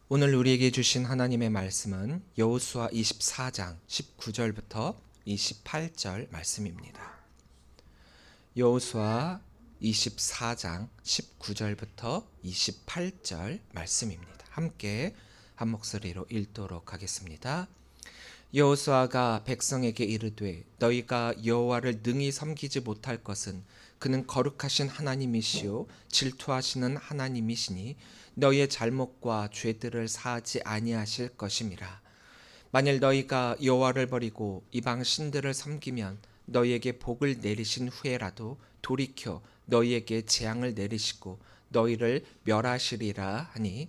오늘 우리에게 주신 하나님의 말씀은 여호수아 24장 19절부터 28절 말씀입니다. 여호수아 24장 19절부터 28절 말씀입니다. 함께 한 목소리로 읽도록 하겠습니다. 여호수아가 백성에게 이르되 너희가 여호와를 능히 섬기지 못할 것은 그는 거룩하신 하나님이시요 질투하시는 하나님이시니 너희의 잘못과 죄들을 사하지 아니하실 것임이라. 만일 너희가 여호와를 버리고 이방 신들을 섬기면 너희에게 복을 내리신 후에라도 돌이켜 너희에게 재앙을 내리시고 너희를 멸하시리라 하니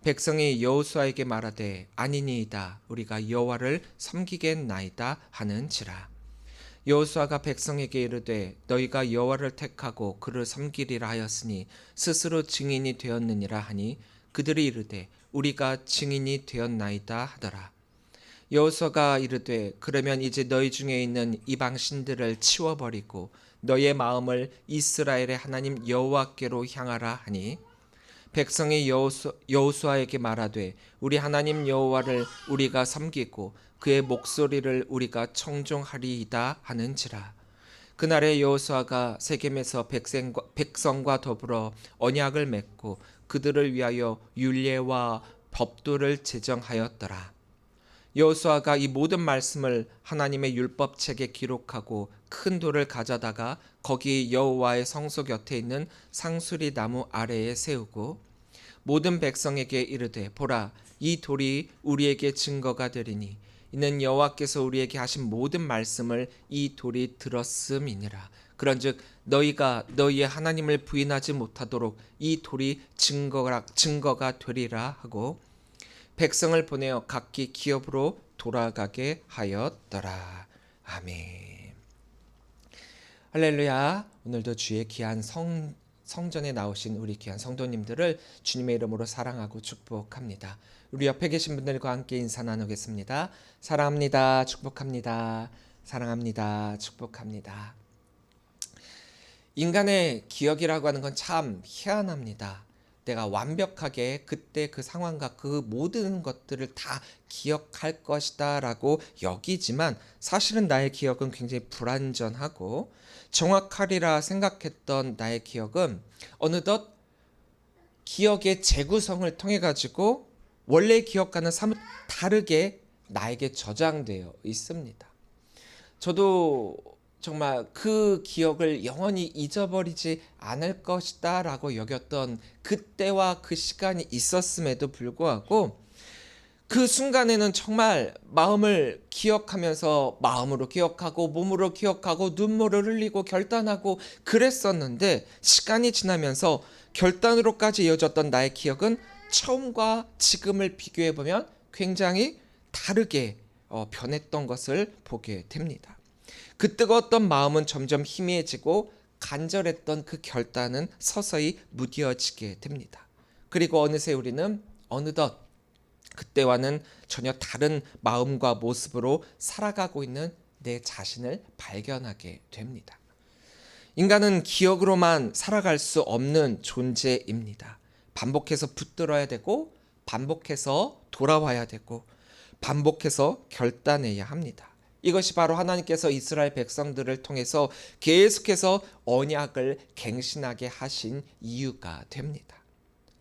백성이 여호수아에게 말하되 아니니이다 우리가 여호와를 섬기겠나이다 하는지라. 여호수아가 백성에게 이르되 너희가 여호와를 택하고 그를 섬기리라 하였으니 스스로 증인이 되었느니라 하니 그들이 이르되 우리가 증인이 되었나이다 하더라. 여호수아가 이르되 그러면 이제 너희 중에 있는 이방 신들을 치워버리고 너희의 마음을 이스라엘의 하나님 여호와께로 향하라 하니 백성이 여호수아에게 말하되 우리 하나님 여호와를 우리가 섬기고 그의 목소리를 우리가 청종하리이다 하는지라. 그날에 여호수아가 세겜에서 백성과 더불어 언약을 맺고 그들을 위하여 율례와 법도를 제정하였더라. 여호수아가 이 모든 말씀을 하나님의 율법책에 기록하고 큰 돌을 가져다가 거기 여호와의 성소 곁에 있는 상수리 나무 아래에 세우고 모든 백성에게 이르되 보라 이 돌이 우리에게 증거가 되리니 이는 여호와께서 우리에게 하신 모든 말씀을 이 돌이 들었음이니라. 그런즉 너희가 너희의 하나님을 부인하지 못하도록 이 돌이 증거가 되리라 하고 백성을 보내어 각기 기업으로 돌아가게 하였더라. 아멘. 할렐루야. 오늘도 주의 귀한 성전에 나오신 우리 귀한 성도님들을 주님의 이름으로 사랑하고 축복합니다. 우리 옆에 계신 분들과 함께 인사 나누겠습니다. 사랑합니다. 축복합니다. 사랑합니다. 축복합니다. 인간의 기억이라고 하는 건 참 희한합니다. 내가 완벽하게 그때 그 상황과 그 모든 것들을 다 기억할 것이다 라고 여기지만 사실은 나의 기억은 굉장히 불완전하고 정확하리라 생각했던 나의 기억은 어느덧 기억의 재구성을 통해 가지고 원래의 기억과는 사뭇 다르게 나에게 저장되어 있습니다. 저도 정말 그 기억을 영원히 잊어버리지 않을 것이다 라고 여겼던 그때와 그 시간이 있었음에도 불구하고 그 순간에는 정말 마음을 기억하면서 마음으로 기억하고 몸으로 기억하고 눈물을 흘리고 결단하고 그랬었는데 시간이 지나면서 결단으로까지 이어졌던 나의 기억은 처음과 지금을 비교해보면 굉장히 다르게 변했던 것을 보게 됩니다. 그 뜨거웠던 마음은 점점 희미해지고 간절했던 그 결단은 서서히 무뎌지게 됩니다. 그리고 어느새 우리는 어느덧 그때와는 전혀 다른 마음과 모습으로 살아가고 있는 내 자신을 발견하게 됩니다. 인간은 기억으로만 살아갈 수 없는 존재입니다. 반복해서 붙들어야 되고 반복해서 돌아와야 되고 반복해서 결단해야 합니다. 이것이 바로 하나님께서 이스라엘 백성들을 통해서 계속해서 언약을 갱신하게 하신 이유가 됩니다.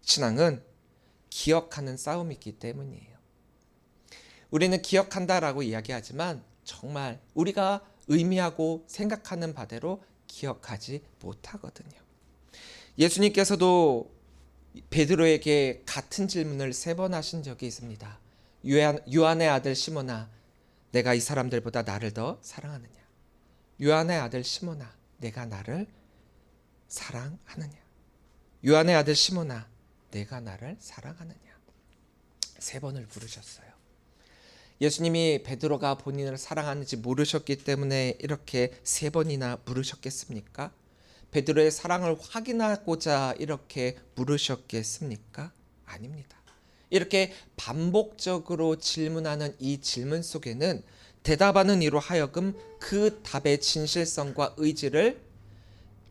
신앙은 기억하는 싸움이기 때문이에요. 우리는 기억한다라고 이야기하지만 정말 우리가 의미하고 생각하는 바대로 기억하지 못하거든요. 예수님께서도 베드로에게 같은 질문을 3번 하신 적이 있습니다. 요한의 아들 시몬아 내가 이 사람들보다 나를 더 사랑하느냐? 요한의 아들 시몬아, 내가 나를 사랑하느냐? 요한의 아들 시몬아, 내가 나를 사랑하느냐? 3번을 부르셨어요. 예수님이 베드로가 본인을 사랑하는지 모르셨기 때문에 이렇게 3번이나 물으셨겠습니까? 베드로의 사랑을 확인하고자 이렇게 물으셨겠습니까? 아닙니다. 이렇게 반복적으로 질문하는 이 질문 속에는 대답하는 이로 하여금 그 답의 진실성과 의지를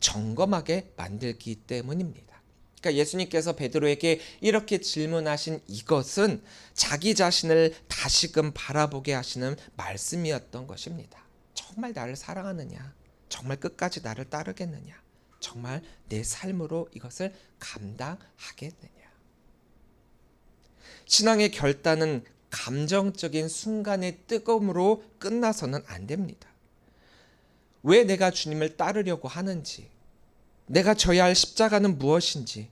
점검하게 만들기 때문입니다. 그러니까 예수님께서 베드로에게 이렇게 질문하신 이것은 자기 자신을 다시금 바라보게 하시는 말씀이었던 것입니다. 정말 나를 사랑하느냐? 정말 끝까지 나를 따르겠느냐? 정말 내 삶으로 이것을 감당하겠느냐? 신앙의 결단은 감정적인 순간의 뜨거움으로 끝나서는 안 됩니다. 왜 내가 주님을 따르려고 하는지, 내가 져야 할 십자가는 무엇인지,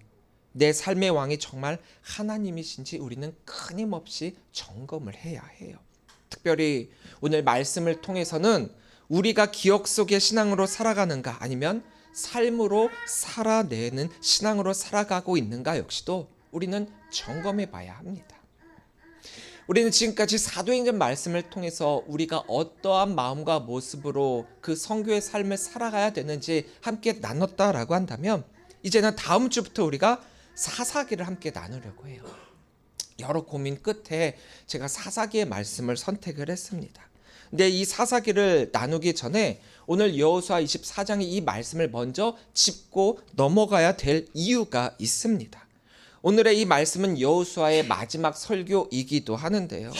내 삶의 왕이 정말 하나님이신지 우리는 끊임없이 점검을 해야 해요. 특별히 오늘 말씀을 통해서는 우리가 기억 속의 신앙으로 살아가는가, 아니면 삶으로 살아내는 신앙으로 살아가고 있는가 역시도 우리는 점검해 봐야 합니다. 우리는 지금까지 사도행전 말씀을 통해서 우리가 어떠한 마음과 모습으로 그 선교의 삶을 살아가야 되는지 함께 나눴다라고 한다면, 이제는 다음 주부터 우리가 사사기를 함께 나누려고 해요. 여러 고민 끝에 제가 사사기의 말씀을 선택을 했습니다. 근데 이 사사기를 나누기 전에 오늘 여호수아 24장의 이 말씀을 먼저 짚고 넘어가야 될 이유가 있습니다. 오늘의 이 말씀은 여호수아의 마지막 설교이기도 하는데요.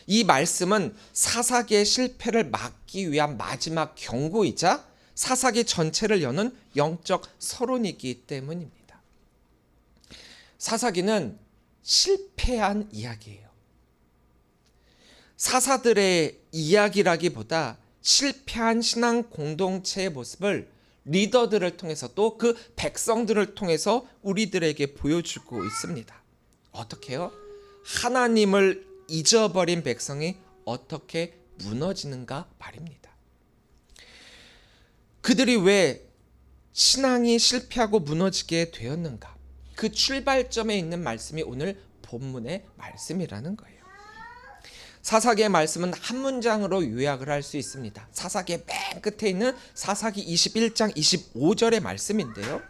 이 말씀은 사사기의 실패를 막기 위한 마지막 경고이자 사사기 전체를 여는 영적 서론이기 때문입니다. 사사기는 실패한 이야기예요. 사사들의 이야기라기보다 실패한 신앙 공동체의 모습을 리더들을 통해서 또 그 백성들을 통해서 우리들에게 보여주고 있습니다. 어떻게요? 하나님을 잊어버린 백성이 어떻게 무너지는가 말입니다. 그들이 왜 신앙이 실패하고 무너지게 되었는가? 그 출발점에 있는 말씀이 오늘 본문의 말씀이라는 거예요. 사사기의 말씀은 한 문장으로 요약을 할 수 있습니다. 사사기의 맨 끝에 있는 사사기 21장 25절의 말씀인데요.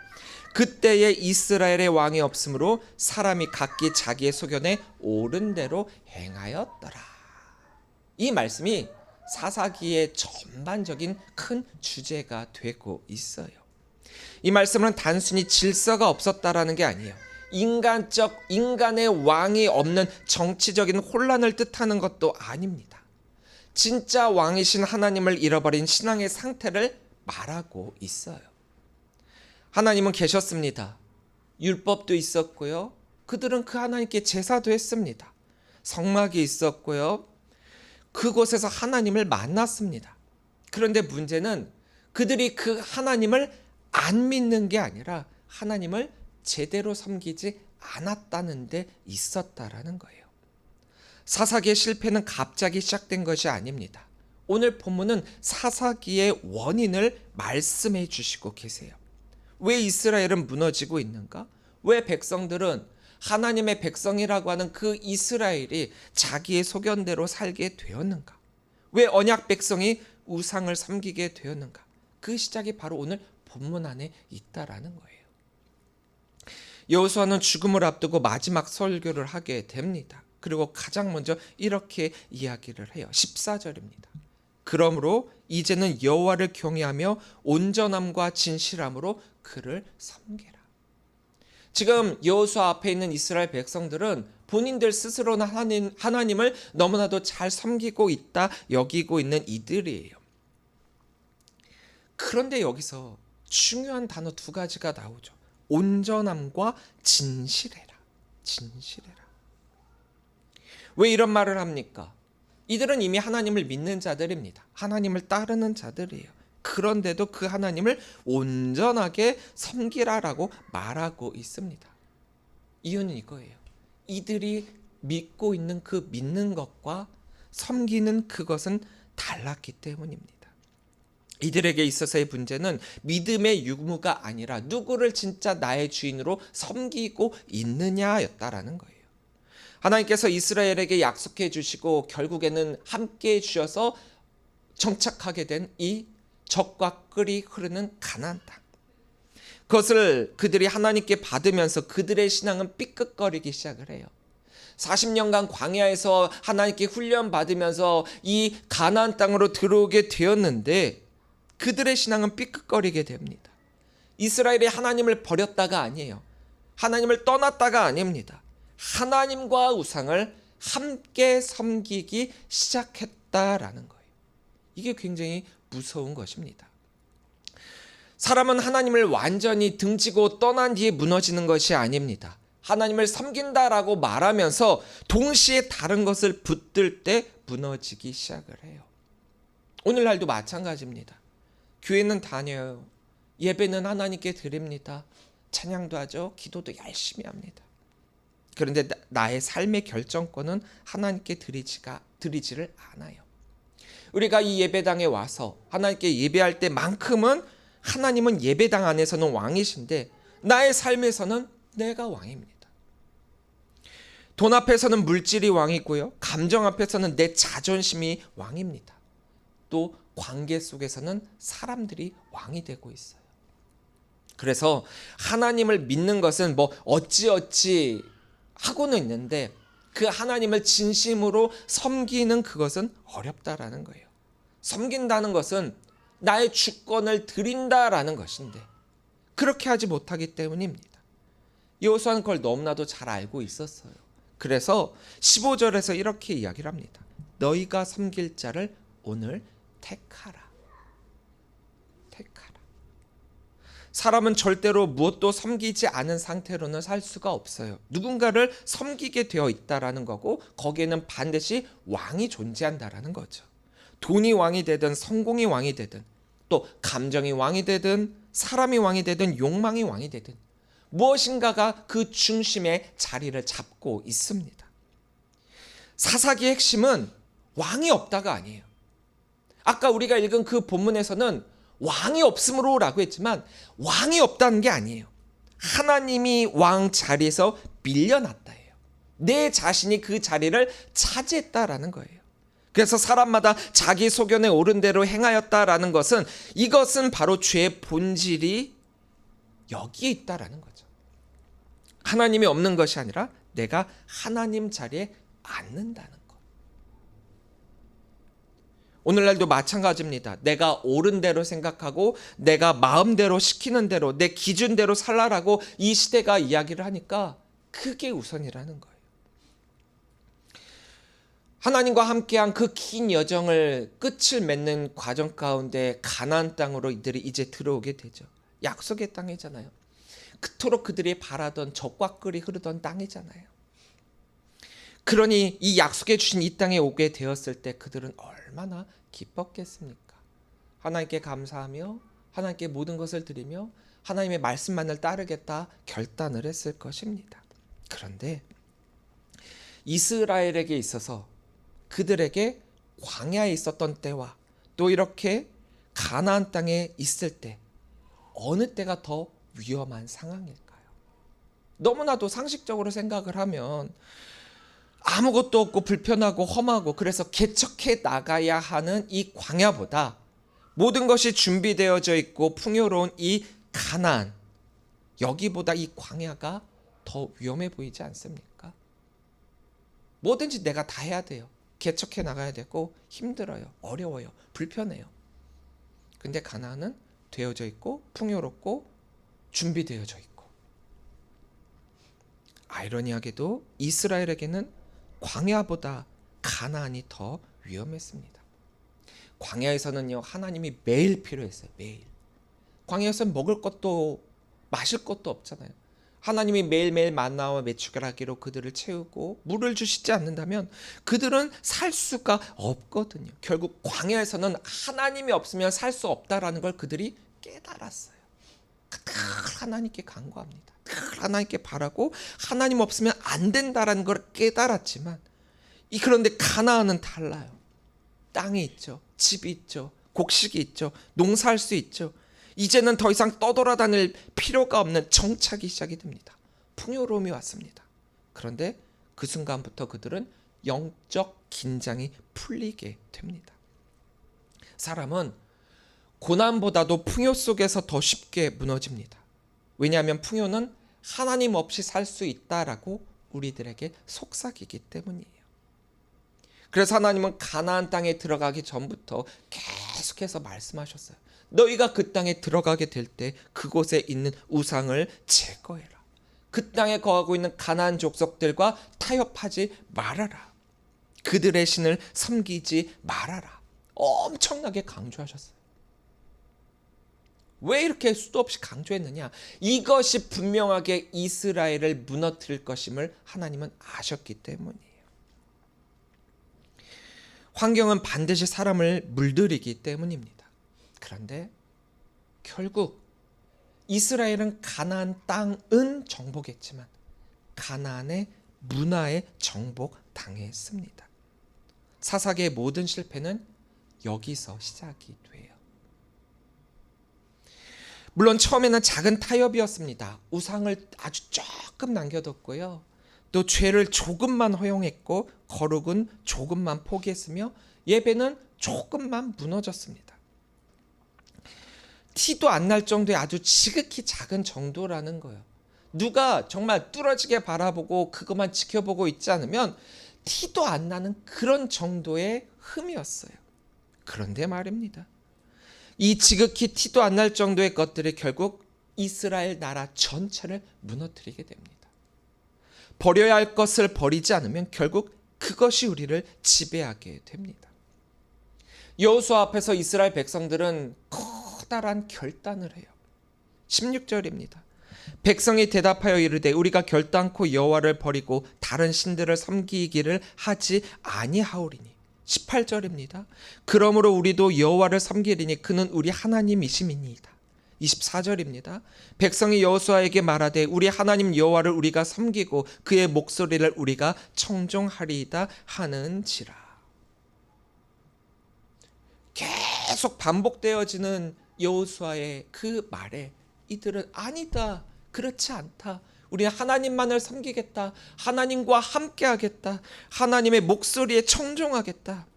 그때에 이스라엘의 왕이 없으므로 사람이 각기 자기의 소견에 옳은 대로 행하였더라. 이 말씀이 사사기의 전반적인 큰 주제가 되고 있어요. 이 말씀은 단순히 질서가 없었다라는 게 아니에요. 인간의 왕이 없는 정치적인 혼란을 뜻하는 것도 아닙니다. 진짜 왕이신 하나님을 잃어버린 신앙의 상태를 말하고 있어요. 하나님은 계셨습니다. 율법도 있었고요. 그들은 그 하나님께 제사도 했습니다. 성막이 있었고요. 그곳에서 하나님을 만났습니다. 그런데 문제는 그들이 그 하나님을 안 믿는 게 아니라 하나님을 제대로 섬기지 않았다는 데 있었다라는 거예요. 사사기의 실패는 갑자기 시작된 것이 아닙니다. 오늘 본문은 사사기의 원인을 말씀해 주시고 계세요. 왜 이스라엘은 무너지고 있는가? 왜 백성들은 하나님의 백성이라고 하는 그 이스라엘이 자기의 소견대로 살게 되었는가? 왜 언약 백성이 우상을 섬기게 되었는가? 그 시작이 바로 오늘 본문 안에 있다라는 거예요. 여호수아는 죽음을 앞두고 마지막 설교를 하게 됩니다. 그리고 가장 먼저 이렇게 이야기를 해요. 14절입니다. 그러므로 이제는 여호와를 경외하며 온전함과 진실함으로 그를 섬기라. 지금 여호수아 앞에 있는 이스라엘 백성들은 본인들 스스로는 하나님을 너무나도 잘 섬기고 있다 여기고 있는 이들이에요. 그런데 여기서 중요한 단어 두 가지가 나오죠. 온전함과 진실해라. 진실해라. 왜 이런 말을 합니까? 이들은 이미 하나님을 믿는 자들입니다. 하나님을 따르는 자들이에요. 그런데도 그 하나님을 온전하게 섬기라라고 말하고 있습니다. 이유는 이거예요. 이들이 믿고 있는 그 믿는 것과 섬기는 그것은 달랐기 때문입니다. 이들에게 있어서의 문제는 믿음의 유무가 아니라 누구를 진짜 나의 주인으로 섬기고 있느냐였다라는 거예요. 하나님께서 이스라엘에게 약속해 주시고 결국에는 함께 해 주셔서 정착하게 된 이 적과 꿀이 흐르는 가나안 땅. 그것을 그들이 하나님께 받으면서 그들의 신앙은 삐끗거리기 시작을 해요. 40년간 광야에서 하나님께 훈련받으면서 이 가나안 땅으로 들어오게 되었는데 그들의 신앙은 삐끗거리게 됩니다. 이스라엘이 하나님을 버렸다가 아니에요. 하나님을 떠났다가 아닙니다. 하나님과 우상을 함께 섬기기 시작했다라는 거예요. 이게 굉장히 무서운 것입니다. 사람은 하나님을 완전히 등지고 떠난 뒤에 무너지는 것이 아닙니다. 하나님을 섬긴다라고 말하면서 동시에 다른 것을 붙들 때 무너지기 시작을 해요. 오늘날도 마찬가지입니다. 교회는 다녀요. 예배는 하나님께 드립니다. 찬양도 하죠. 기도도 열심히 합니다. 그런데 나의 삶의 결정권은 하나님께 드리지를 않아요. 우리가 이 예배당에 와서 하나님께 예배할 때만큼은 하나님은 예배당 안에서는 왕이신데 나의 삶에서는 내가 왕입니다. 돈 앞에서는 물질이 왕이고요. 감정 앞에서는 내 자존심이 왕입니다. 또 관계 속에서는 사람들이 왕이 되고 있어요. 그래서 하나님을 믿는 것은 뭐 어찌어찌 하고는 있는데 그 하나님을 진심으로 섬기는 그것은 어렵다라는 거예요. 섬긴다는 것은 나의 주권을 드린다라는 것인데 그렇게 하지 못하기 때문입니다. 여호수아는 그걸 너무나도 잘 알고 있었어요. 그래서 15절에서 이렇게 이야기를 합니다. 너희가 섬길 자를 오늘 택하라. 택하라. 사람은 절대로 무엇도 섬기지 않은 상태로는 살 수가 없어요. 누군가를 섬기게 되어 있다라는 거고 거기에는 반드시 왕이 존재한다라는 거죠. 돈이 왕이 되든 성공이 왕이 되든 또 감정이 왕이 되든 사람이 왕이 되든 욕망이 왕이 되든 무엇인가가 그 중심에 자리를 잡고 있습니다. 사사기의 핵심은 왕이 없다가 아니에요. 아까 우리가 읽은 그 본문에서는 왕이 없으므로 라고 했지만 왕이 없다는 게 아니에요. 하나님이 왕 자리에서 밀려났다예요. 내 자신이 그 자리를 차지했다라는 거예요. 그래서 사람마다 자기 소견에 오른 대로 행하였다라는 것은 이것은 바로 죄의 본질이 여기에 있다라는 거죠. 하나님이 없는 것이 아니라 내가 하나님 자리에 앉는다는 것. 오늘날도 마찬가지입니다. 내가 옳은 대로 생각하고 내가 마음대로 시키는 대로 내 기준대로 살라라고 이 시대가 이야기를 하니까 그게 우선이라는 거예요. 하나님과 함께한 그 긴 여정을 끝을 맺는 과정 가운데 가나안 땅으로 이들이 이제 들어오게 되죠. 약속의 땅이잖아요. 그토록 그들이 바라던 젖과 꿀이 흐르던 땅이잖아요. 그러니 이 약속해 주신 이 땅에 오게 되었을 때 그들은 얼마나 기뻤겠습니까? 하나님께 감사하며 하나님께 모든 것을 드리며 하나님의 말씀만을 따르겠다 결단을 했을 것입니다. 그런데 이스라엘에게 있어서 그들에게 광야에 있었던 때와 또 이렇게 가나안 땅에 있을 때 어느 때가 더 위험한 상황일까요? 너무나도 상식적으로 생각을 하면 아무것도 없고 불편하고 험하고 그래서 개척해 나가야 하는 이 광야보다 모든 것이 준비되어져 있고 풍요로운 이 가나안, 여기보다 이 광야가 더 위험해 보이지 않습니까? 뭐든지 내가 다 해야 돼요. 개척해 나가야 되고 힘들어요. 어려워요. 불편해요. 근데 가나안은 되어져 있고 풍요롭고 준비되어져 있고 아이러니하게도 이스라엘에게는 광야보다 가나안이 더 위험했습니다. 광야에서는요 하나님이 매일 필요했어요. 매일. 광야에서는 먹을 것도 마실 것도 없잖아요. 하나님이 매일매일 만나와 메추라기로 그들을 채우고 물을 주시지 않는다면 그들은 살 수가 없거든요. 결국 광야에서는 하나님이 없으면 살 수 없다라는 걸 그들이 깨달았어요. 늘 하나님께 간구합니다. 늘 하나님께 바라고 하나님 없으면 안 된다라는 걸 깨달았지만 그런데 가나안은 달라요. 땅이 있죠. 집이 있죠. 곡식이 있죠. 농사할 수 있죠. 이제는 더 이상 떠돌아다닐 필요가 없는 정착이 시작이 됩니다. 풍요로움이 왔습니다. 그런데 그 순간부터 그들은 영적 긴장이 풀리게 됩니다. 사람은 고난보다도 풍요 속에서 더 쉽게 무너집니다. 왜냐하면 풍요는 하나님 없이 살 수 있다라고 우리들에게 속삭이기 때문이에요. 그래서 하나님은 가나안 땅에 들어가기 전부터 계속해서 말씀하셨어요. 너희가 그 땅에 들어가게 될 때 그곳에 있는 우상을 제거해라. 그 땅에 거하고 있는 가나안 족속들과 타협하지 말아라. 그들의 신을 섬기지 말아라. 엄청나게 강조하셨어요. 왜 이렇게 수도 없이 강조했느냐? 이것이 분명하게 이스라엘을 무너뜨릴 것임을 하나님은 아셨기 때문이에요. 환경은 반드시 사람을 물들이기 때문입니다. 그런데 결국 이스라엘은 가나안 땅은 정복했지만 가나안의 문화에 정복당했습니다. 사사기의 모든 실패는 여기서 시작이 돼요. 물론 처음에는 작은 타협이었습니다. 우상을 아주 조금 남겨뒀고요. 또 죄를 조금만 허용했고 거룩은 조금만 포기했으며 예배는 조금만 무너졌습니다. 티도 안 날 정도의 아주 지극히 작은 정도라는 거예요. 누가 정말 뚫어지게 바라보고 그것만 지켜보고 있지 않으면 티도 안 나는 그런 정도의 흠이었어요. 그런데 말입니다. 이 지극히 티도 안 날 정도의 것들이 결국 이스라엘 나라 전체를 무너뜨리게 됩니다. 버려야 할 것을 버리지 않으면 결국 그것이 우리를 지배하게 됩니다. 여호수아 앞에서 이스라엘 백성들은 커다란 결단을 해요. 16절입니다. 백성이 대답하여 이르되 우리가 결단코 여호와를 버리고 다른 신들을 섬기기를 하지 아니하오리니. 18절입니다. 그러므로 우리도 여호와를 섬기리니 그는 우리 하나님이심이니이다. 24절입니다. 백성이 여호수아에게 말하되 우리 하나님 여호와를 우리가 섬기고 그의 목소리를 우리가 청종하리이다 하는지라. 계속 반복되어지는 여호수아의 그 말에 이들은 아니다, 그렇지 않다, 우리 하나님만을 섬기겠다, 하나님과 함께하겠다, 하나님의 목소리에 청종하겠다.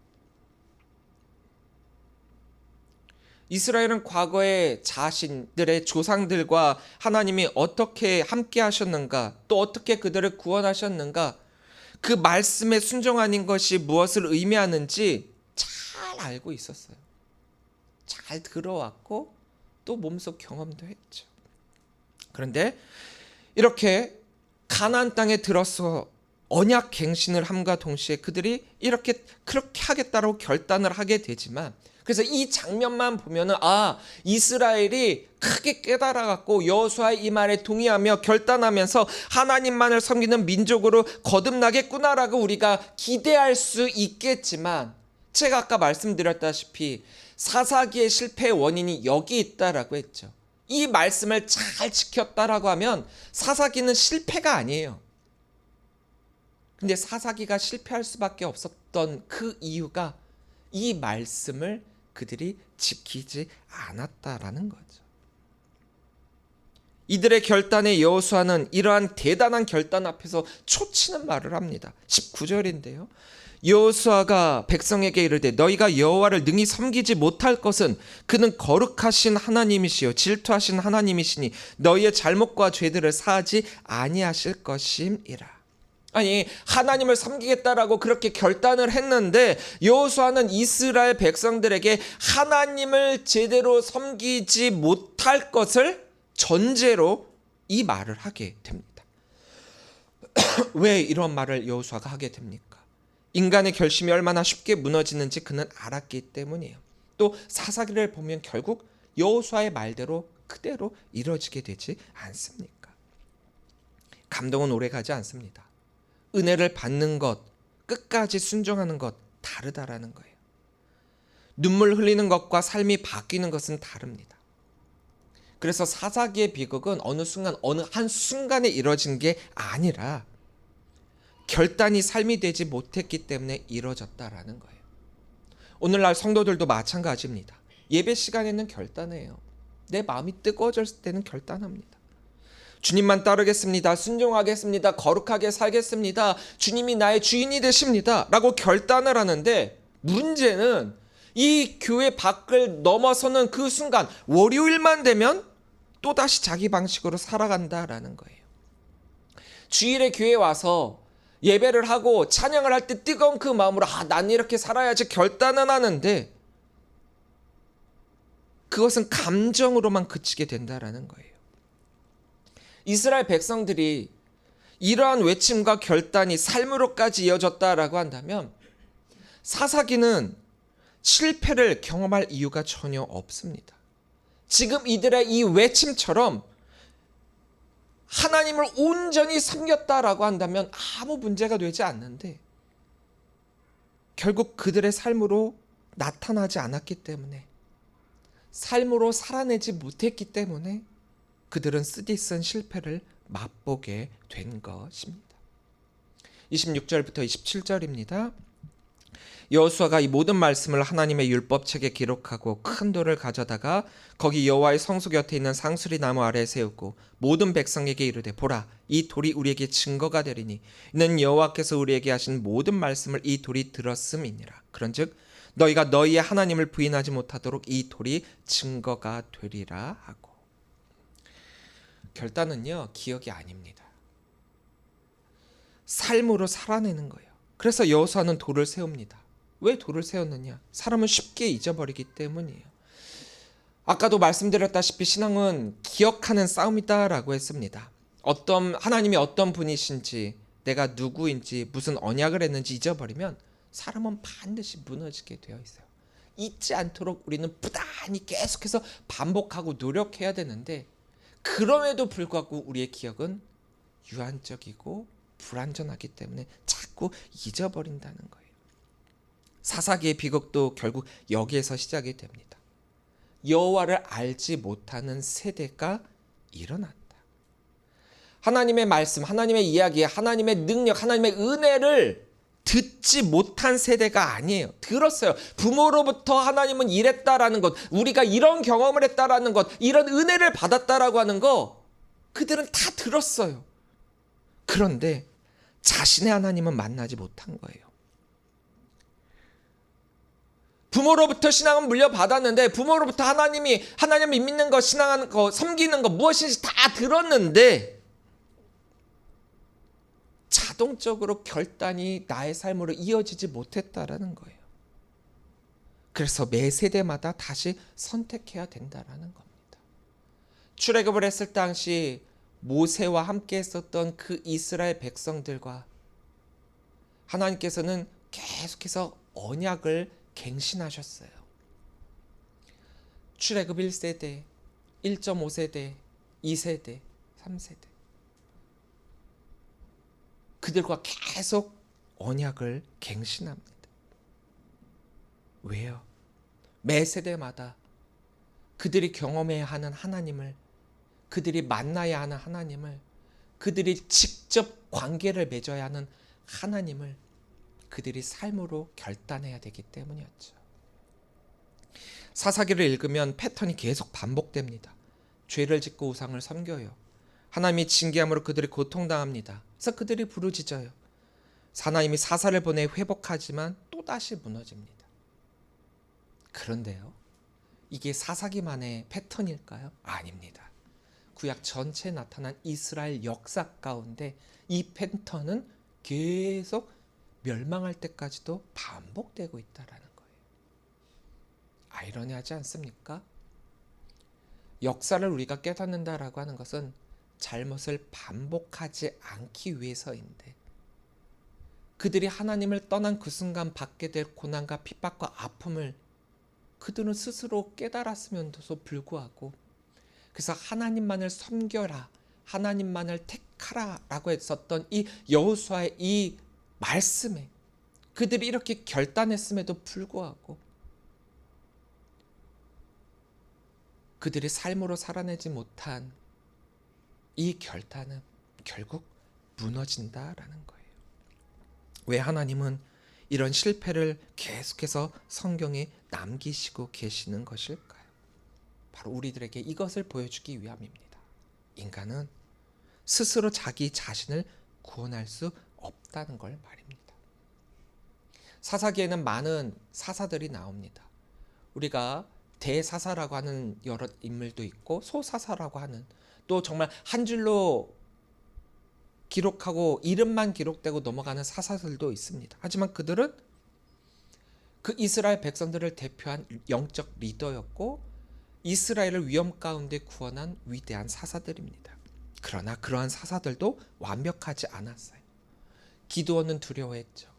이스라엘은 과거에 자신들의 조상들과 하나님이 어떻게 함께 하셨는가, 또 어떻게 그들을 구원하셨는가, 그 말씀에 순종하는 것이 무엇을 의미하는지 잘 알고 있었어요. 잘 들어왔고 또 몸소 경험도 했죠. 그런데 이렇게 가나안 땅에 들어서 언약 갱신을 함과 동시에 그들이 그렇게 하겠다고 결단을 하게 되지만, 그래서 이 장면만 보면은 이스라엘이 크게 깨달아갖고 여호수아의 이 말에 동의하며 결단하면서 하나님만을 섬기는 민족으로 거듭나겠구나라고 우리가 기대할 수 있겠지만, 제가 아까 말씀드렸다시피 사사기의 실패의 원인이 여기 있다라고 했죠. 이 말씀을 잘 지켰다라고 하면 사사기는 실패가 아니에요. 근데 사사기가 실패할 수밖에 없었던 그 이유가 이 말씀을 그들이 지키지 않았다라는 거죠. 이들의 결단에 여호수아는 이러한 대단한 결단 앞에서 초치는 말을 합니다. 19절인데요. 여호수아가 백성에게 이르되 너희가 여호와를 능히 섬기지 못할 것은 그는 거룩하신 하나님이시요 질투하신 하나님이시니 너희의 잘못과 죄들을 사하지 아니하실 것임이라. 아니, 하나님을 섬기겠다라고 그렇게 결단을 했는데 여호수아는 이스라엘 백성들에게 하나님을 제대로 섬기지 못할 것을 전제로 이 말을 하게 됩니다. 왜 이런 말을 여호수아가 하게 됩니까? 인간의 결심이 얼마나 쉽게 무너지는지 그는 알았기 때문이에요. 또 사사기를 보면 결국 여호수아의 말대로 그대로 이루어지게 되지 않습니까? 감동은 오래가지 않습니다. 은혜를 받는 것, 끝까지 순종하는 것 다르다라는 거예요. 눈물 흘리는 것과 삶이 바뀌는 것은 다릅니다. 그래서 사사기의 비극은 어느 한 순간에 이뤄진 게 아니라 결단이 삶이 되지 못했기 때문에 이뤄졌다라는 거예요. 오늘날 성도들도 마찬가지입니다. 예배 시간에는 결단해요. 내 마음이 뜨거워졌을 때는 결단합니다. 주님만 따르겠습니다. 순종하겠습니다. 거룩하게 살겠습니다. 주님이 나의 주인이 되십니다. 라고 결단을 하는데, 문제는 이 교회 밖을 넘어서는 그 순간 월요일만 되면 또다시 자기 방식으로 살아간다라는 거예요. 주일에 교회에 와서 예배를 하고 찬양을 할 때 뜨거운 그 마음으로 난 이렇게 살아야지 결단은 하는데, 그것은 감정으로만 그치게 된다라는 거예요. 이스라엘 백성들이 이러한 외침과 결단이 삶으로까지 이어졌다라고 한다면 사사기는 실패를 경험할 이유가 전혀 없습니다. 지금 이들의 이 외침처럼 하나님을 온전히 섬겼다라고 한다면 아무 문제가 되지 않는데 결국 그들의 삶으로 나타나지 않았기 때문에, 삶으로 살아내지 못했기 때문에 그들은 쓰디쓴 실패를 맛보게 된 것입니다. 26절부터 27절입니다. 여호수아가 이 모든 말씀을 하나님의 율법책에 기록하고 큰 돌을 가져다가 거기 여호와의 성소 곁에 있는 상수리 나무 아래에 세우고 모든 백성에게 이르되 보라, 이 돌이 우리에게 증거가 되리니 이는 여호와께서 우리에게 하신 모든 말씀을 이 돌이 들었음이니라. 그런즉 너희가 너희의 하나님을 부인하지 못하도록 이 돌이 증거가 되리라 하고. 결단은요, 기억이 아닙니다. 삶으로 살아내는 거예요. 그래서 여호수아는 돌을 세웁니다. 왜 돌을 세웠느냐? 사람은 쉽게 잊어버리기 때문이에요. 아까도 말씀드렸다시피 신앙은 기억하는 싸움이다라고 했습니다. 하나님이 어떤 분이신지, 내가 누구인지, 무슨 언약을 했는지 잊어버리면 사람은 반드시 무너지게 되어 있어요. 잊지 않도록 우리는 부단히 계속해서 반복하고 노력해야 되는데, 그럼에도 불구하고 우리의 기억은 유한적이고 불완전하기 때문에 자꾸 잊어버린다는 거예요. 사사기의 비극도 결국 여기에서 시작이 됩니다. 여호와를 알지 못하는 세대가 일어난다. 하나님의 말씀, 하나님의 이야기, 하나님의 능력, 하나님의 은혜를 듣지 못한 세대가 아니에요. 들었어요. 부모로부터 하나님은 이랬다라는 것, 우리가 이런 경험을 했다라는 것, 이런 은혜를 받았다라고 하는 거, 그들은 다 들었어요. 그런데 자신의 하나님은 만나지 못한 거예요. 부모로부터 신앙은 물려받았는데, 부모로부터 하나님을 믿는 것, 신앙하는 것, 섬기는 것, 무엇인지 다 들었는데 자동적으로 결단이 나의 삶으로 이어지지 못했다라는 거예요. 그래서 매 세대마다 다시 선택해야 된다라는 겁니다. 출애굽을 했을 당시 모세와 함께 했었던 그 이스라엘 백성들과 하나님께서는 계속해서 언약을 갱신하셨어요. 출애굽 1세대, 1.5세대, 2세대, 3세대. 그들과 계속 언약을 갱신합니다. 왜요? 매 세대마다 그들이 경험해야 하는 하나님을, 그들이 만나야 하는 하나님을, 그들이 직접 관계를 맺어야 하는 하나님을 그들이 삶으로 결단해야 되기 때문이었죠. 사사기를 읽으면 패턴이 계속 반복됩니다. 죄를 짓고 우상을 섬겨요. 하나님이 징계함으로 그들이 고통당합니다. 그래서 그들이 부르짖어요. 하나님이 사사를 보내 회복하지만 또다시 무너집니다. 그런데요, 이게 사사기만의 패턴일까요? 아닙니다. 구약 전체에 나타난 이스라엘 역사 가운데 이 패턴은 계속 멸망할 때까지도 반복되고 있다라는 거예요. 아이러니하지 않습니까? 역사를 우리가 깨닫는다라고 하는 것은 잘못을 반복하지 않기 위해서인데, 그들이 하나님을 떠난 그 순간 받게 될 고난과 핍박과 아픔을 그들은 스스로 깨달았으면서도 불구하고, 그래서 하나님만을 섬겨라, 하나님만을 택하라 라고 했었던 이 여호수아의 이 말씀에 그들이 이렇게 결단했음에도 불구하고 그들이 삶으로 살아내지 못한 이 결단은 결국 무너진다라는 거예요. 왜 하나님은 이런 실패를 계속해서 성경에 남기시고 계시는 것일까요? 바로 우리들에게 이것을 보여주기 위함입니다. 인간은 스스로 자기 자신을 구원할 수 없다는 걸 말입니다. 사사기에는 많은 사사들이 나옵니다. 우리가 대사사라고 하는 여러 인물도 있고, 소사사라고 하는, 또 정말 한 줄로 기록하고 이름만 기록되고 넘어가는 사사들도 있습니다. 하지만 그들은 그 이스라엘 백성들을 대표한 영적 리더였고, 이스라엘을 위험 가운데 구원한 위대한 사사들입니다. 그러나 그러한 사사들도 완벽하지 않았어요. 기드온은 두려워했죠.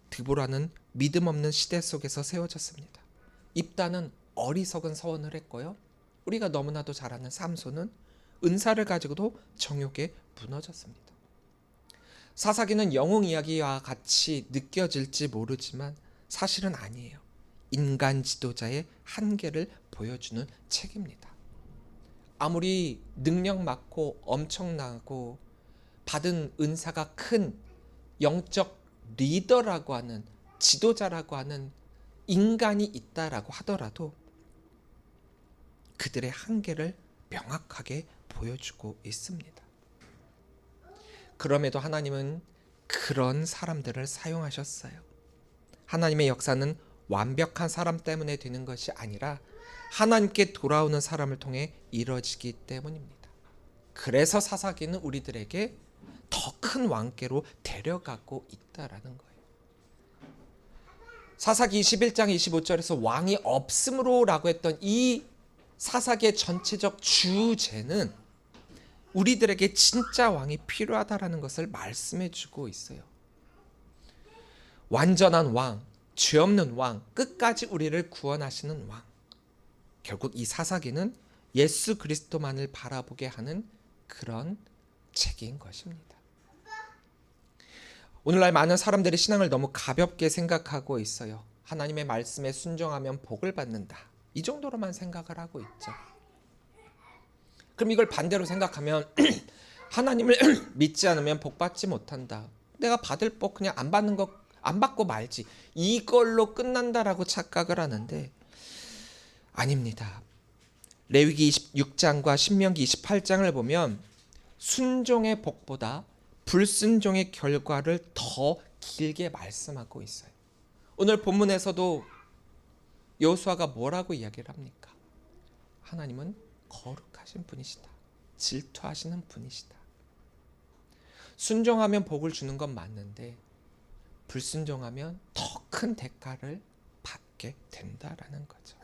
드보라는 믿음 없는 시대 속에서 세워졌습니다. 입다는 어리석은 서원을 했고요. 우리가 너무나도 잘 아는 삼손은 은사를 가지고도 정욕에 무너졌습니다. 사사기는 영웅 이야기와 같이 느껴질지 모르지만 사실은 아니에요. 인간 지도자의 한계를 보여주는 책입니다. 아무리 능력 많고 엄청나고 받은 은사가 큰 영적 리더라고 하는, 지도자라고 하는 인간이 있다라고 하더라도 그들의 한계를 명확하게 보여주고 있습니다. 그럼에도 하나님은 그런 사람들을 사용하셨어요. 하나님의 역사는 완벽한 사람 때문에 되는 것이 아니라 하나님께 돌아오는 사람을 통해 이루어지기 때문입니다. 그래서 사사기는 우리들에게 더 큰 왕께로 데려가고 있다라는 거예요. 사사기 21장 25절에서 왕이 없으므로 라고 했던 이 사사기의 전체적 주제는 우리들에게 진짜 왕이 필요하다라는 것을 말씀해 주고 있어요. 완전한 왕, 죄 없는 왕, 끝까지 우리를 구원하시는 왕. 결국 이 사사기는 예수 그리스도만을 바라보게 하는 그런 책인 것입니다. 오늘날 많은 사람들이 신앙을 너무 가볍게 생각하고 있어요. 하나님의 말씀에 순종하면 복을 받는다. 이 정도로만 생각을 하고 있죠. 그럼 이걸 반대로 생각하면 하나님을 믿지 않으면 복 받지 못한다. 내가 받을 복 그냥 안 받고 말지. 이걸로 끝난다라고 착각을 하는데 아닙니다. 레위기 26장과 신명기 28장을 보면 순종의 복보다 불순종의 결과를 더 길게 말씀하고 있어요. 오늘 본문에서도 여호수아가 뭐라고 이야기를 합니까? 하나님은 거룩하신 분이시다. 질투하시는 분이시다. 순종하면 복을 주는 건 맞는데 불순종하면 더 큰 대가를 받게 된다라는 거죠.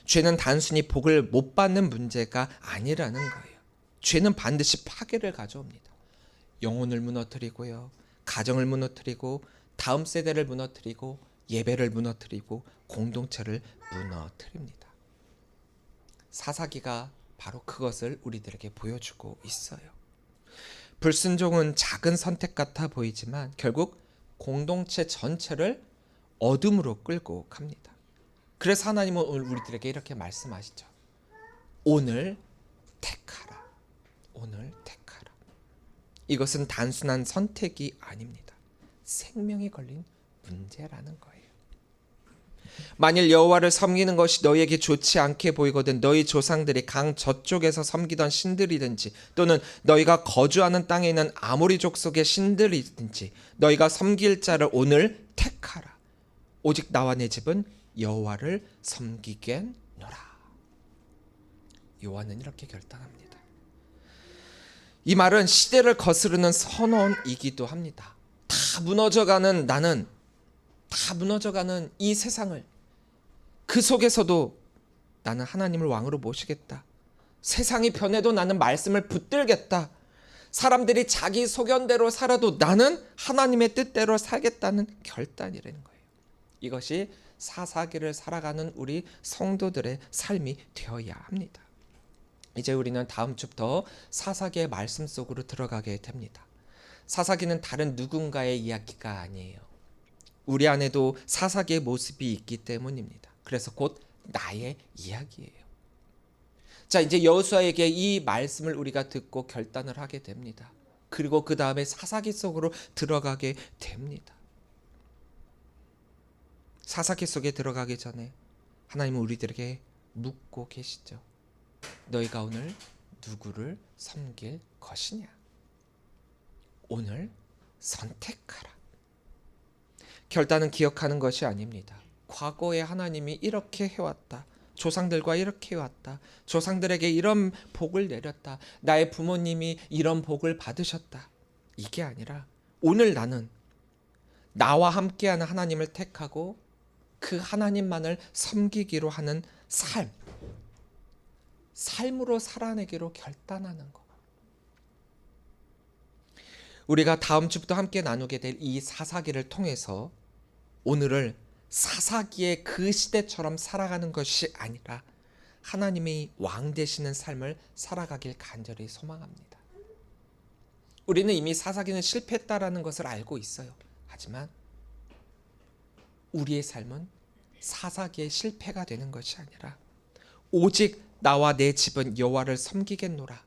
죄는 단순히 복을 못 받는 문제가 아니라는 거예요. 죄는 반드시 파괴를 가져옵니다. 영혼을 무너뜨리고요. 가정을 무너뜨리고 다음 세대를 무너뜨리고 예배를 무너뜨리고 공동체를 무너뜨립니다. 사사기가 바로 그것을 우리들에게 보여주고 있어요. 불순종은 작은 선택 같아 보이지만 결국 공동체 전체를 어둠으로 끌고 갑니다. 그래서 하나님은 오늘 우리들에게 이렇게 말씀하시죠. 오늘 택하라. 오늘 택하라. 이것은 단순한 선택이 아닙니다. 생명이 걸린 문제라는 거예요. 만일 여호와를 섬기는 것이 너희에게 좋지 않게 보이거든 너희 조상들이 강 저쪽에서 섬기던 신들이든지 또는 너희가 거주하는 땅에 있는 아모리 족속의 신들이든지 너희가 섬길 자를 오늘 택하라. 오직 나와 내 집은 여호와를 섬기겠노라. 여호와는 이렇게 결단합니다. 이 말은 시대를 거스르는 선언이기도 합니다. 다 무너져가는 나는, 다 무너져가는 이 세상을 그 속에서도 나는 하나님을 왕으로 모시겠다. 세상이 변해도 나는 말씀을 붙들겠다. 사람들이 자기 소견대로 살아도 나는 하나님의 뜻대로 살겠다는 결단이라는 거예요. 이것이 사사기를 살아가는 우리 성도들의 삶이 되어야 합니다. 이제 우리는 다음 주부터 사사기의 말씀 속으로 들어가게 됩니다. 사사기는 다른 누군가의 이야기가 아니에요. 우리 안에도 사사기의 모습이 있기 때문입니다. 그래서 곧 나의 이야기예요. 자, 이제 여호수아에게 이 말씀을 우리가 듣고 결단을 하게 됩니다. 그리고 그 다음에 사사기 속으로 들어가게 됩니다. 사사기 속에 들어가기 전에 하나님은 우리들에게 묻고 계시죠. 너희가 오늘 누구를 섬길 것이냐? 오늘 선택하라. 결단은 기억하는 것이 아닙니다. 과거에 하나님이 이렇게 해왔다. 조상들과 이렇게 해왔다. 조상들에게 이런 복을 내렸다. 나의 부모님이 이런 복을 받으셨다. 이게 아니라 오늘 나는 나와 함께하는 하나님을 택하고 그 하나님만을 섬기기로 하는 삶으로 살아내기로 결단하는 것. 우리가 다음 주부터 함께 나누게 될 이 사사기를 통해서 오늘을 사사기의 그 시대처럼 살아가는 것이 아니라 하나님의 왕 되시는 삶을 살아가길 간절히 소망합니다. 우리는 이미 사사기는 실패했다라는 것을 알고 있어요. 하지만 우리의 삶은 사사기의 실패가 되는 것이 아니라 오직 나와 내 집은 여호와를 섬기겠노라.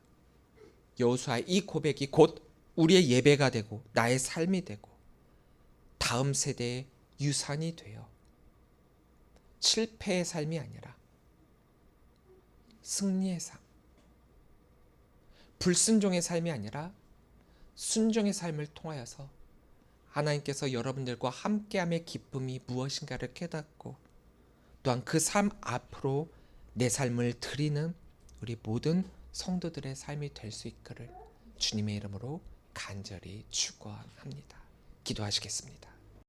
여호수아의 이 고백이 곧 우리의 예배가 되고 나의 삶이 되고 다음 세대의 유산이 되어 실패의 삶이 아니라 승리의 삶, 불순종의 삶이 아니라 순종의 삶을 통하여서 하나님께서 여러분들과 함께함의 기쁨이 무엇인가를 깨닫고 또한 그 삶 앞으로 내 삶을 드리는 우리 모든 성도들의 삶이 될 수 있기를 주님의 이름으로 간절히 축원합니다. 기도하시겠습니다.